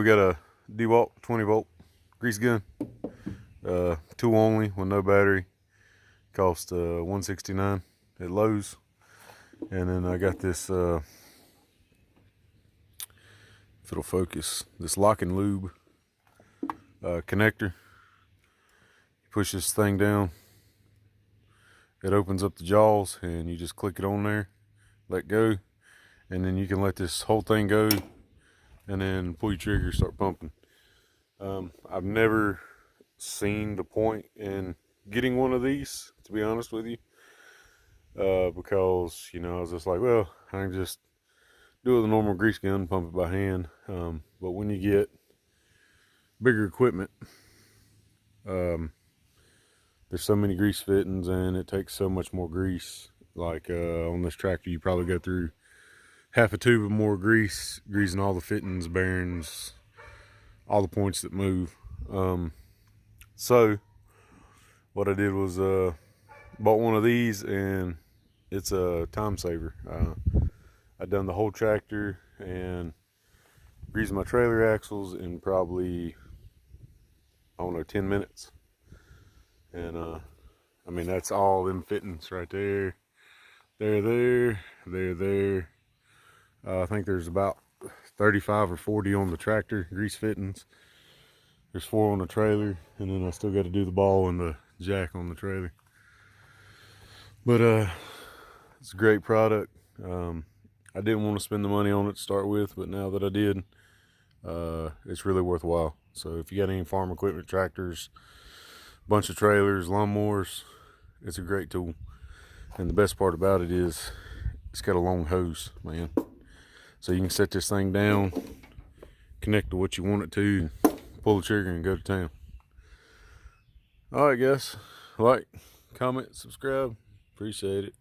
got a Dewalt 20-volt grease gun, tool only with no battery. Cost $169 at Lowe's. And then I got this, if it'll focus, this lock and lube connector. You push this thing down, it opens up the jaws, and you just click it on there, let go, and then you can let this whole thing go, and then pull your trigger, start pumping. I've never seen the point in getting one of these, to be honest with you, because, you know, I was just like, well, I can just do it with a normal grease gun, pump it by hand. But when you get bigger equipment, there's so many grease fittings, and it takes so much more grease. Like on this tractor, you probably go through half a tube of more grease, greasing all the fittings, bearings, all the points that move. So what I did was bought one of these, and it's a time saver. I done the whole tractor and greased my trailer axles in probably, I don't know, 10 minutes. And I mean, that's all them fittings right there. They're there. I think there's about 35 or 40 on the tractor, grease fittings. There's 4 on the trailer, and then I still got to do the ball and the jack on the trailer. But it's a great product. I didn't want to spend the money on it to start with, but now that I did, it's really worthwhile. So if you got any farm equipment, tractors, bunch of trailers, lawnmowers, it's a great tool. And the best part about it is it's got a long hose, man. So you can set this thing down, connect to what you want it to, pull the trigger and go to town. All right, guys, like, comment, subscribe, appreciate it.